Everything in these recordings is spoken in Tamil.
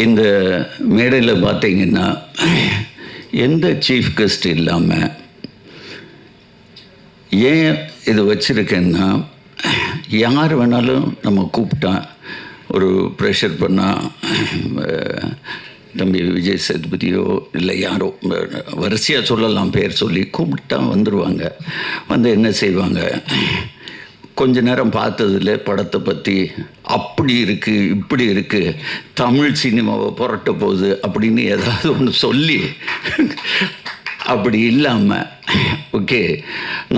இந்த மேடையில் பார்த்தீங்கன்னா எந்த சீஃப் கெஸ்ட் இல்லாமல் ஏன் இது வச்சுருக்கேன்னா, யார் வேணாலும் நம்ம கூப்பிட்டா ஒரு ப்ரெஷர் பண்ணால் தம்பி விஜய் சேதுபதியோ இல்லை யாரோ வரிசையாக சொல்லலாம், பேர் சொல்லி கூப்பிட்டா வந்துடுவாங்க. வந்து என்ன செய்வாங்க, கொஞ்ச நேரம் பார்த்ததில் படத்தை பற்றி அப்படி இருக்குது இப்படி இருக்குது, தமிழ் சினிமாவை புரட்ட போகுது அப்படின்னு ஏதாவது ஒன்று சொல்லி, அப்படி இல்லாமல் ஓகே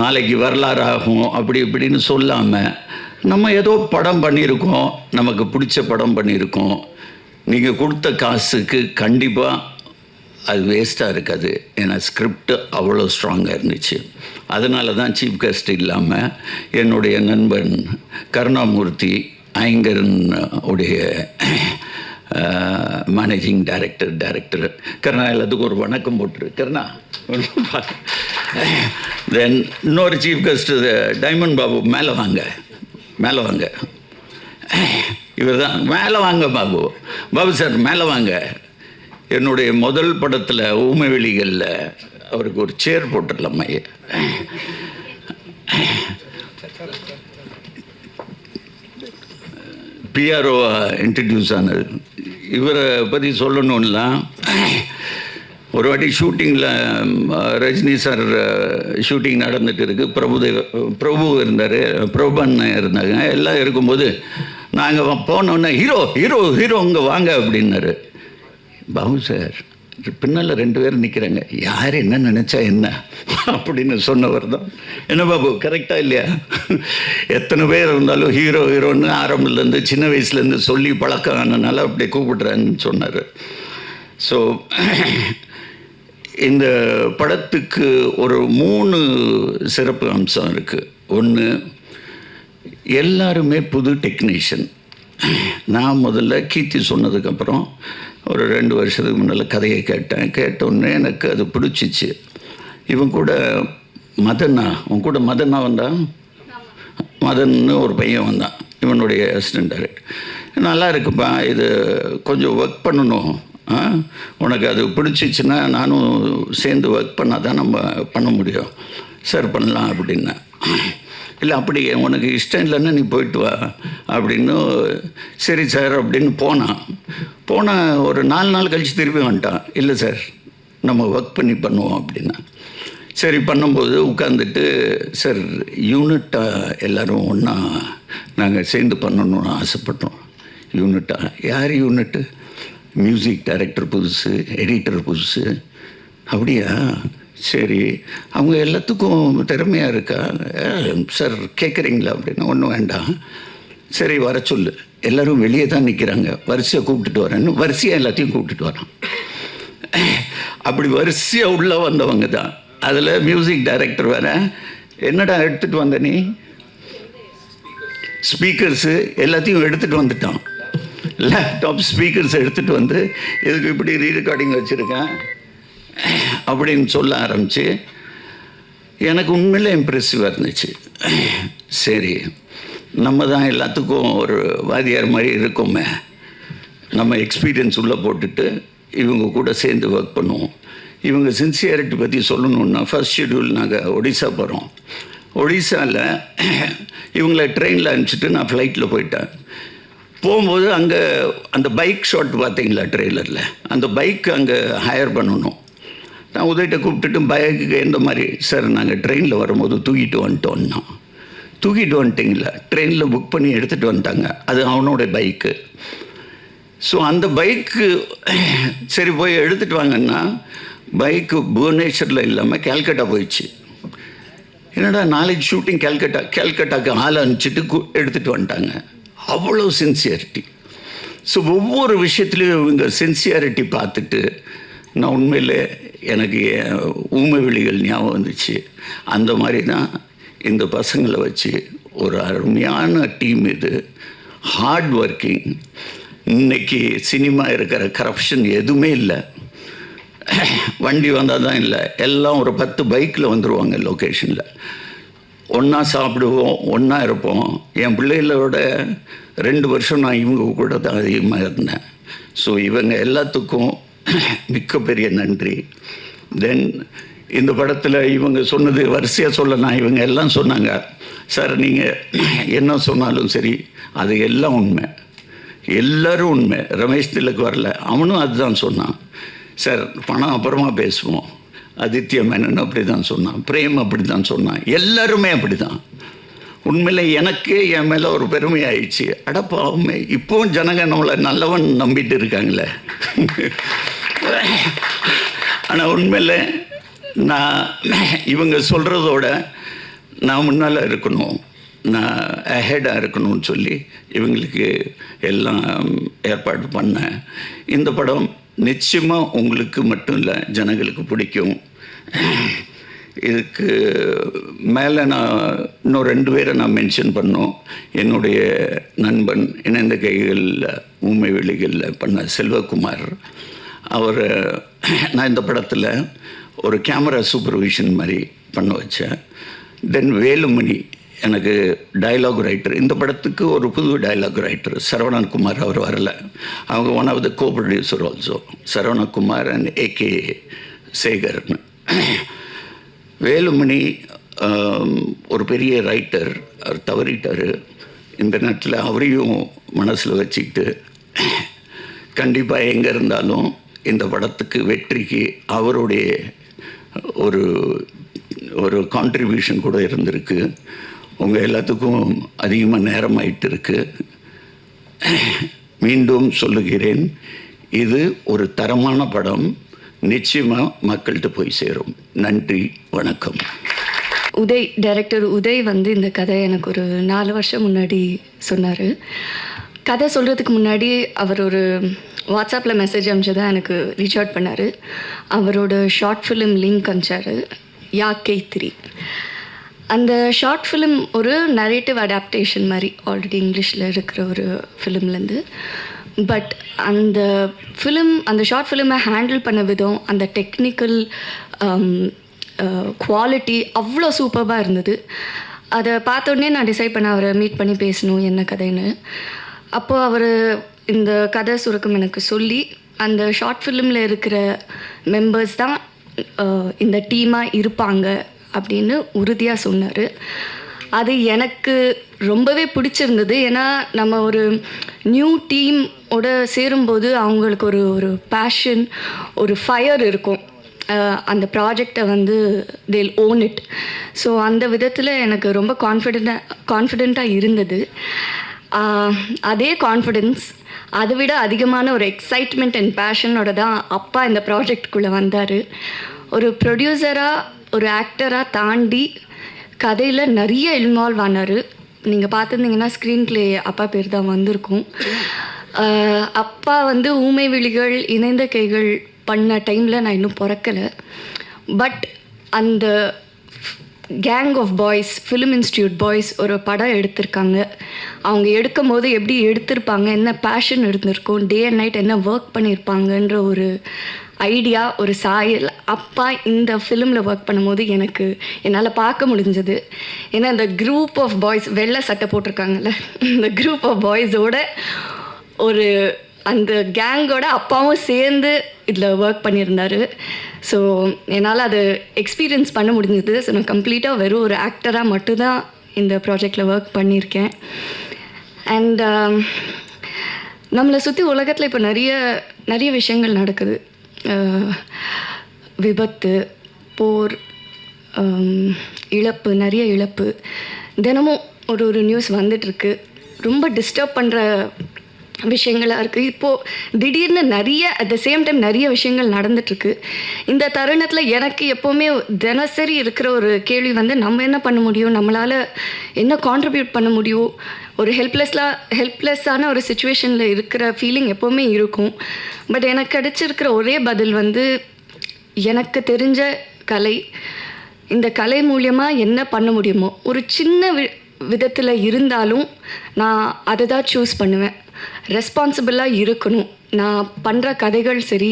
நாளைக்கு வரலாறு ஆகும் அப்படி இப்படின்னு சொல்லாமல், நம்ம ஏதோ படம் பண்ணியிருக்கோம், நமக்கு பிடிச்ச படம் பண்ணியிருக்கோம், நீங்கள் கொடுத்த காசுக்கு கண்டிப்பாக அது வேஸ்ட்டாக இருக்காது. ஏன்னா ஸ்கிரிப்ட் அவ்வளோ ஸ்ட்ராங்காக இருந்துச்சு. அதனால தான் சீஃப் கெஸ்ட் இல்லாமல் என்னுடைய நண்பன் கருணாமூர்த்தி ஐங்கரன் உடைய மேனேஜிங் டைரக்டர் கருணா, எல்லாத்துக்கும் ஒரு வணக்கம் போட்டுரு கருணா. தென் இன்னொரு சீஃப் கெஸ்ட் டைமண்ட் பாபு, மேலே வாங்க மேலே வாங்க, இவர் தான் மேலே வாங்க பாபு, பாபு சார் மேலே வாங்க. என்னுடைய முதல் படத்தில் ஊமை வெளிகளில் அவருக்கு ஒரு சேர் போட்டுடலாம். பிஆர்ஓ இன்ட்ரடியூஸ் ஆனது. இவரை பற்றி சொல்லணும்னா, ஒரு வாட்டி ஷூட்டிங்கில் ரஜினி சார் ஷூட்டிங் நடந்துட்டு இருக்குது, பிரபு இருந்தார், பிரபன் இருந்தாங்க, எல்லாம் இருக்கும்போது நாங்கள் போனோன்னே ஹீரோ ஹீரோ ஹீரோ இங்கே வாங்க அப்படின்னாரு. பாபு சார் பின்னால் 2 பேர் நிற்கிறாங்க, யார் என்ன நினச்சா என்ன அப்படின்னு சொன்னவர் தான். என்ன பாபு கரெக்டாக இல்லையா? எத்தனை பேர் இருந்தாலும் ஹீரோ ஹீரோன்னு ஆரம்பத்துலேருந்து சின்ன வயசுலேருந்து சொல்லி பழக்கம் ஆனதுனால அப்படி கூப்பிடுறேன்னு சொன்னார். ஸோ இந்த படத்துக்கு ஒரு 3 சிறப்பு அம்சம் இருக்குது. ஒன்று, எல்லாருமே புது டெக்னீஷியன். நான் முதல்ல கீர்த்தி சொன்னதுக்கப்புறம் ஒரு 2 வருஷத்துக்கு முன்னால் கதையை கேட்டோன்னே எனக்கு அது பிடிச்சிச்சு. இவன் கூட மதனா வந்தான், மதன்னு ஒரு பையன் வந்தான், இவனுடைய அசிஸ்டன்ட் டைரக்டர். நல்லா இருக்குப்பா, இது கொஞ்சம் ஒர்க் பண்ணணும், உனக்கு அது பிடிச்சிச்சின்னா நானும் சேர்ந்து ஒர்க் பண்ணால் தான் நம்ம பண்ண முடியும், சார் பண்ணலாம் அப்படின்னா. இல்லை அப்படி உனக்கு இஷ்டம் இல்லைன்னா நீ போயிட்டு வா அப்படின்னு. சரி சார் அப்படின்னு போனால் ஒரு 4 நாள் கழித்து திருப்பி வந்துட்டான். இல்லை சார் நம்ம ஒர்க் பண்ணி பண்ணுவோம் அப்படின்னா. சரி பண்ணும்போது உட்காந்துட்டு, சார் யூனிட்டாக எல்லோரும் ஒன்றா நாங்கள் சேர்ந்து பண்ணணும்னு ஆசைப்பட்டோம். யூனிட்டாக யார் யூனிட்டு? மியூசிக் டைரக்டர் புதுசு, எடிட்டர் புதுசு. அப்படியா? சரி, அவங்க எல்லாத்துக்கும் திறமையாக இருக்கா சார் கேட்குறீங்களா அப்படின்னா. ஒன்றும் வேண்டாம், சரி வர சொல்லு, எல்லோரும் வெளியே தான் நிற்கிறாங்க, வரிசையாக கூப்பிட்டுட்டு வரேன்னு வரிசையாக எல்லாத்தையும் கூப்பிட்டுட்டு வரான். அப்படி வரிசையாக உள்ளே வந்தவங்க தான். அதில் மியூசிக் டைரக்டர் வேறு. என்னடா எடுத்துகிட்டு வந்த நீ? ஸ்பீக்கர்ஸு எல்லாத்தையும் எடுத்துகிட்டு வந்துட்டான். லேப்டாப் ஸ்பீக்கர்ஸ் எடுத்துகிட்டு வந்து இதுக்கு இப்படி ரீரெக்கார்டிங் வச்சுருக்கேன் அப்படின்னு சொல்ல ஆரம்பித்து எனக்கு உண்மையிலே இம்ப்ரெசிவாக இருந்துச்சு. சரி, நம்ம தான் எல்லாத்துக்கும் ஒரு வாதியார் மாதிரி இருக்கோமே, நம்ம எக்ஸ்பீரியன்ஸ் உள்ளே போட்டுட்டு இவங்க கூட சேர்ந்து ஒர்க் பண்ணுவோம். இவங்க சின்சியாரிட்டி பற்றி சொல்லணுன்னா, ஃபர்ஸ்ட் ஷெட்யூல் நாங்கள் ஒடிசா போகிறோம். ஒடிசாவில் இவங்கள ட்ரெயினில் அனுப்பிச்சிட்டு நான் ஃப்ளைட்டில் போயிட்டேன். போகும்போது அங்கே அந்த பைக் ஷாட் பார்த்தீங்களா ட்ரெய்லரில், அந்த பைக் அங்கே ஹையர் பண்ணணும். நான் உதவிட்ட கூப்பிட்டுட்டு பைக்கு எந்த மாதிரி, சார் நாங்கள் ட்ரெயினில் வரும்போது தூக்கிட்டு வந்துட்டோன்னா. தூக்கிட்டு வந்துட்டிங்களா? ட்ரெயினில் புக் பண்ணி எடுத்துகிட்டு வந்துட்டாங்க, அது அவனோட பைக்கு. ஸோ அந்த பைக்கு சரி போய் எடுத்துகிட்டு வாங்கன்னா, பைக்கு புவனேஸ்வரில் இல்லாமல் கேல்கட்டா போயிடுச்சு. என்னடா நாளைக்கு ஷூட்டிங் கேல்கட்டாக்கு ஆள் அனுப்பிச்சிட்டு எடுத்துகிட்டு வந்துட்டாங்க. அவ்வளோ சின்சியாரிட்டி. ஸோ ஒவ்வொரு விஷயத்துலையும் இவங்க சின்சியாரிட்டி பார்த்துட்டு நான் உண்மையிலே எனக்கு ஊமை விழிகள் ஞாபகம் வந்துச்சு. அந்த மாதிரி தான் இந்த பசங்களை வச்சு ஒரு அருமையான டீம். இது ஹார்ட் ஒர்க்கிங். இன்றைக்கி சினிமா இருக்கிற கரப்ஷன் எதுவுமே இல்லை. வண்டி வந்தால் தான் இல்லை, எல்லாம் ஒரு 10 பைக்கில் வந்துடுவாங்க லொக்கேஷனில். ஒன்றா சாப்பிடுவோம், ஒன்றா இருப்போம். என் பிள்ளைகளோட 2 வருஷம் நான் இவங்க கூட தான் அதிகமாக இருந்தேன். ஸோ இவங்க எல்லாத்துக்கும் மிக்க பெரிய நன்றி. தென் இந்த படத்தில் இவங்க சொன்னது வரிசையாக சொல்லலாம். இவங்க எல்லாம் சொன்னாங்க, சார் நீங்கள் என்ன சொன்னாலும் சரி அது எல்லாம் உண்மை, எல்லோரும் உண்மை. ரமேஷ் திலக் வரல, அவனும் அதுதான் சொன்னான். சார் பணம் அப்புறமா பேசுவோம். ஆதித்ய மேனன் அப்படி தான் சொன்னான், பிரேம் அப்படி தான் சொன்னான், எல்லாருமே அப்படி தான். உண்மையில் எனக்கு என் மேலே ஒரு பெருமை ஆயிடுச்சு. அடப்பாவுமே இப்போவும் ஜனங்க நம்மளை நல்லவன் நம்பிட்டு இருக்காங்களே. ஆனால் உண்மையில் நான் இவங்க சொல்கிறதோட நான் முன்னால் இருக்கணும், நான் அஹெடாக இருக்கணும்னு சொல்லி இவங்களுக்கு எல்லாம் ஏற்பாடு பண்ணேன். இந்த படம் நிச்சயமாக உங்களுக்கு மட்டும் இல்லை, ஜனங்களுக்கு பிடிக்கும். இதுக்கு மேலே நான் இன்னும் 2 பேரை நான் மென்ஷன் பண்ணோம். என்னுடைய நண்பன் இணைந்த கைகளில் ஊமை வெளிகளில் பண்ண செல்வகுமார், அவர் நான் இந்த படத்தில் ஒரு கேமரா சூப்பர்விஷன் மாதிரி பண்ண வச்சேன். தென் வேலுமணி எனக்கு டயலாக் ரைட்டர், இந்த படத்துக்கு ஒரு புது டயலாக் ரைட்டர் சரவணகுமார், அவர் வரல. அவங்க one of the co producer also, Saravanakumar and AK சேகர்னு. வேலுமணி ஒரு பெரிய ரைட்டர், அவர் தவறிட்டார். இந்த நேரத்தில் அவரையும் மனசில் வச்சுக்கிட்டு கண்டிப்பாக எங்கே இருந்தாலும் இந்த படத்துக்கு வெற்றிக்கு அவருடைய ஒரு ஒரு கான்ட்ரிபியூஷன் கூட இருந்திருக்கு. உங்கள் எல்லாத்துக்கும் அதிகமாக நேரம் ஆகிட்டு இருக்கு. மீண்டும் சொல்லுகிறேன், இது ஒரு தரமான படம், நிச்சயமாக மக்கள்கிட்ட போய் சேரும். நன்றி, வணக்கம். டைரக்டர் உதய் வந்து இந்த கதை எனக்கு ஒரு 4 வருஷம் முன்னாடி சொன்னார். கதை சொல்கிறதுக்கு முன்னாடி அவர் ஒரு வாட்ஸ்அப்பில் மெசேஜ் அனுப்பிச்சு தான் எனக்கு ரீச் அவுட் பண்ணார். அவரோட ஷார்ட் ஃபிலிம் லிங்க் அனுப்பிச்சார், யாக்கை 3. அந்த ஷார்ட் ஃபிலிம் ஒரு நரேட்டிவ் அடாப்டேஷன் மாதிரி, ஆல்ரெடி இங்கிலீஷில் இருக்கிற ஒரு ஃபிலிம்லேருந்து. பட் அந்த ஃபிலிம், அந்த ஷார்ட் ஃபிலிமை ஹேண்டில் பண்ண விதம், அந்த டெக்னிக்கல் குவாலிட்டி அவ்வளோ சூப்பராக இருந்தது. அதை பார்த்தோடனே நான் டிசைட் பண்ண அவரை மீட் பண்ணி பேசணும் என்ன கதைன்னு. அப்போது அவர் இந்த கதை சுருக்கம் எனக்கு சொல்லி, அந்த ஷார்ட் ஃபிலிமில் இருக்கிற மெம்பர்ஸ் தான் இந்த டீமாக இருப்பாங்க அப்படின்னு உறுதியாக சொன்னார். அது எனக்கு ரொம்பவே பிடிச்சிருந்தது. ஏன்னா நம்ம ஒரு நியூ டீமோட சேரும்போது அவங்களுக்கு ஒரு பேஷன், ஒரு ஃபயர் இருக்கும். அந்த ப்ராஜெக்டை வந்து they'll own it. ஸோ அந்த விதத்தில் எனக்கு ரொம்ப கான்ஃபிடெண்ட்டாக இருந்தது. அதே கான்ஃபிடென்ஸ், அதை விட அதிகமான ஒரு எக்ஸைட்மெண்ட் அண்ட் பேஷனோட தான் அப்பா இந்த ப்ராஜெக்டுக்குள்ளே வந்தார். ஒரு ப்ரொடியூசராக, ஒரு ஆக்டராக தாண்டி கதையில் நிறைய இன்வால்வ் ஆனார். நீங்கள் பார்த்துருந்தீங்கன்னா ஸ்க்ரீன் ப்ளே அப்பா பேர் தான் வந்திருக்கும். அப்பா வந்து ஊமை விழிகள், இணைந்த கைகள் பண்ண டைமில் நான் இன்னும் பிறக்கலை. பட் அந்த gang of boys, film institute boys ஒரு படம் எடுத்திருக்காங்க. அவங்க எடுக்கும் போது எப்படி எடுத்திருப்பாங்க, என்ன பேஷன் இருந்திருக்கும், டே அண்ட் நைட் என்ன ஒர்க் பண்ணியிருப்பாங்கன்ற ஒரு ஐடியா, ஒரு சாயல் அப்பா இந்த ஃபிலிமில் ஒர்க் பண்ணும்போது என்னால் பார்க்க முடிஞ்சது. ஏன்னா இந்த குரூப் ஆஃப் பாய்ஸ், வெள்ளை சட்டை போட்டிருக்காங்கல்ல, இந்த குரூப் ஆஃப் பாய்ஸோட ஒரு அந்த கேங்கோட அப்பாவும் சேர்ந்து இதில் ஒர்க் பண்ணியிருந்தார். ஸோ என்னால் அது எக்ஸ்பீரியன்ஸ் பண்ண முடிஞ்சது. ஸோ நான் கம்ப்ளீட்டாக வெறும் ஒரு ஆக்டராக மட்டும்தான் இந்த ப்ராஜெக்டில் ஒர்க் பண்ணியிருக்கேன். அண்ட் நம்மளை சுற்றி உலகத்தில் இப்போ நிறைய விஷயங்கள் நடக்குது. விபத்து, போர், இழப்பு, நிறைய இழப்பு தினமும் ஒரு நியூஸ் வந்துட்டுருக்கு. ரொம்ப டிஸ்டர்ப் பண்ணுற விஷயங்களாக இருக்குது. இப்போது திடீர்னு அட் த சேம் டைம் நிறைய விஷயங்கள் நடந்துகிட்ருக்கு. இந்த தருணத்தில் எனக்கு எப்போவுமே தினசரி இருக்கிற ஒரு கேள்வி வந்து, நம்ம என்ன பண்ண முடியும், நம்மளால் என்ன கான்ட்ரிபியூட் பண்ண முடியும். ஒரு ஹெல்ப்லெஸ்ஸான ஒரு சுச்சுவேஷனில் இருக்கிற ஃபீலிங் எப்போவுமே இருக்கும். பட் எனக்கு கிடைச்சிருக்கிற ஒரே பதில் வந்து, எனக்கு தெரிஞ்ச கலை, இந்த கலை மூலியமாக என்ன பண்ண முடியுமோ ஒரு சின்ன விதத்தில் இருந்தாலும் நான் அதை தான் சூஸ் பண்ணுவேன். ரெஸ்பான்சிபிளாக இருக்கணும். நான் பண்ணுற கதைகள் சரி,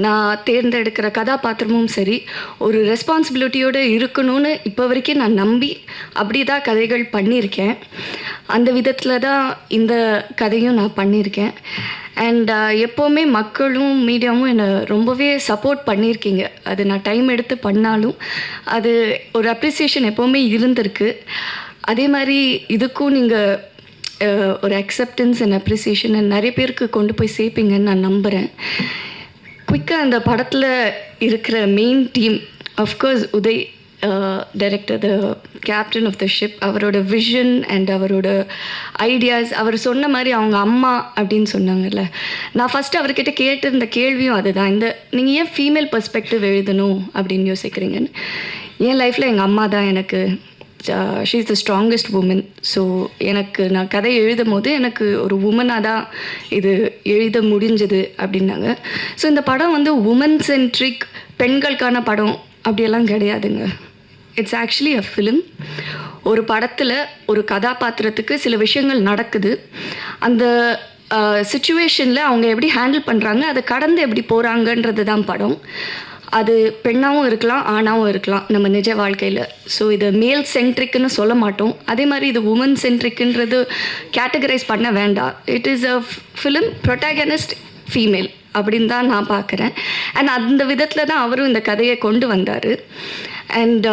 நான் தேர்ந்தெடுக்கிற கதாபாத்திரமும் சரி, ஒரு ரெஸ்பான்சிபிலிட்டியோடு இருக்கணும்னு இப்போ வரைக்கும் நான் நம்பி அப்படி தான் கதைகள் பண்ணியிருக்கேன். அந்த விதத்தில் தான் இந்த கதையும் நான் பண்ணியிருக்கேன். அண்ட் எப்போவுமே மக்களும் மீடியாவும் என்னை ரொம்பவே சப்போர்ட் பண்ணியிருக்கீங்க. அது நான் டைம் எடுத்து பண்ணாலும் அது ஒரு அப்ரிசியேஷன் எப்போவுமே இருந்திருக்கு. அதே மாதிரி இதுக்கும் நீங்கள் ஒரு அக்செப்டன்ஸ் அண்ட் அப்ரிசியேஷன் நிறைய பேருக்கு கொண்டு போய் சேர்ப்பீங்கன்னு நான் நம்புகிறேன். குயிக்காக அந்த படத்தில் இருக்கிற main team, of course Uday director, the captain of the ship, அவரோட விஷன் அண்ட் அவரோட ஐடியாஸ், அவர் சொன்ன மாதிரி அவங்க அம்மா அப்படின்னு சொன்னாங்கல்ல, நான் ஃபஸ்ட்டு அவர்கிட்ட கேட்டிருந்த கேள்வியும் அதுதான். நீங்கள் ஏன் ஃபீமேல் பெர்ஸ்பெக்டிவ் எழுதணும் அப்படின்னு யோசிக்கிறீங்கன்னு. என் லைஃப்பில் எங்கள் அம்மா தான் எனக்கு, she is the strongest woman. So நான் கதை எழுதும் போது எனக்கு ஒரு உமனாக தான் இது எழுத முடிஞ்சது அப்படின்னாங்க. ஸோ இந்த படம் உமன் சென்ட்ரிக், பெண்களுக்கான படம் அப்படியெல்லாம் கிடையாதுங்க. It's actually a film. ஒரு படத்தில் ஒரு கதாபாத்திரத்துக்கு சில விஷயங்கள் நடக்குது, அந்த சுச்சுவேஷனில் அவங்க எப்படி ஹேண்டில் பண்ணுறாங்க, அதை கடந்து எப்படி போகிறாங்கன்றது தான் படம். அது பெண்ணாகவும் இருக்கலாம், ஆணாகவும் இருக்கலாம் நம்ம நிஜ வாழ்க்கையில். ஸோ இது மேல் சென்ட்ரிக்குன்னு சொல்ல மாட்டோம். அதே மாதிரி இது உமன் சென்ட்ரிக்குன்றது கேட்டகரைஸ் பண்ண வேண்டாம். It is a film, protagonist female அப்படின்னு தான் நான் பார்க்குறேன். அண்ட் அந்த விதத்தில் தான் அவரும் இந்த கதையை கொண்டு வந்தார். அண்ட்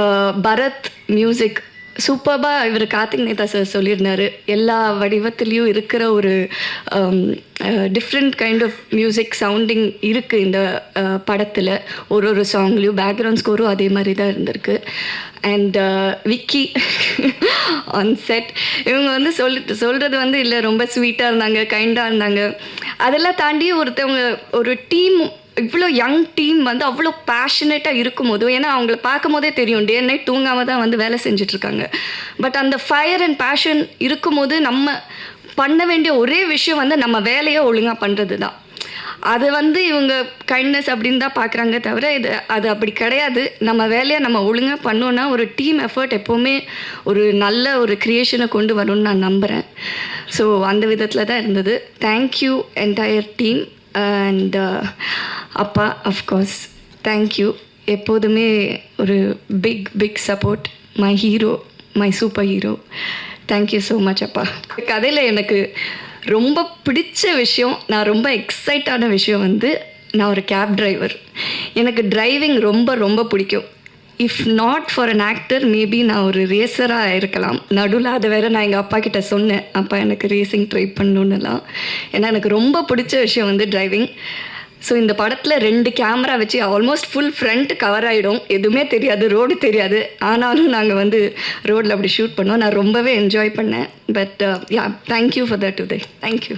பரத் மியூசிக் சூப்பர்பாக இவர் கார்த்திக் நேதா சார் சொல்லியிருந்தார். எல்லா வடிவத்துலேயும் இருக்கிற ஒரு different kind of music sounding இருக்குது இந்த படத்தில். ஒரு சாங்லேயும் பேக்ரவுண்ட் ஸ்கோரும் அதே மாதிரி தான் இருந்திருக்கு. அண்ட் விக்கி ஆன் செட், இவங்க சொல்கிறது இல்லை ரொம்ப ஸ்வீட்டாக இருந்தாங்க, கைண்டாக இருந்தாங்க. அதெல்லாம் தாண்டி ஒரு டீம், இவ்வளோ யங் டீம் அவ்வளோ பேஷனேட்டாக இருக்கும் போது, ஏன்னா அவங்கள பார்க்கும் போதே தெரியும் டே நைட் தூங்காமல் தான் வேலை செஞ்சிட்ருக்காங்க. பட் அந்த ஃபயர் அண்ட் பேஷன் இருக்கும் போது நம்ம பண்ண வேண்டிய ஒரே விஷயம் நம்ம வேலையை ஒழுங்காக பண்ணுறது தான். அது இவங்க கைண்ட்னஸ் அப்படின்னு தான் பார்க்குறாங்க தவிர அது அப்படி கிடையாது. நம்ம வேலையை நம்ம ஒழுங்காக பண்ணோன்னா ஒரு டீம் எஃபர்ட் எப்போவுமே ஒரு நல்ல ஒரு க்ரியேஷனை கொண்டு வரும்னு நான் நம்புகிறேன். ஸோ அந்த விதத்தில் தான் இருந்தது. Thank you entire team. அண்ட் அப்பா, அஃப்கோர்ஸ் தேங்க்யூ. எப்போதுமே ஒரு big support. My hero, my super hero. Thank you so much அப்பா. கதையில் எனக்கு ரொம்ப பிடிச்ச விஷயம், நான் ரொம்ப எக்ஸைட்டான விஷயம் நான் ஒரு கேப் டிரைவர். எனக்கு டிரைவிங் ரொம்ப ரொம்ப பிடிக்கும். If not for an actor, maybe நான் ஒரு ரேசராக இருக்கலாம். நடுவில் அதை வேறு நான் எங்கள் அப்பா கிட்ட சொன்னேன், அப்பா எனக்கு ரேசிங் ட்ரை பண்ணணுன்னுலாம். ஏன்னா எனக்கு ரொம்ப பிடிச்ச விஷயம் டிரைவிங். ஸோ இந்த படத்தில் 2 கேமரா வச்சு ஆல்மோஸ்ட் ஃபுல் ஃப்ரண்ட் கவர் ஆகிடும், எதுவுமே தெரியாது, ரோடு தெரியாது. ஆனாலும் நாங்கள் ரோடில் அப்படி ஷூட் பண்ணோம். நான் ரொம்பவே என்ஜாய் பண்ணேன். But yeah, thank you for that Uday. Thank you.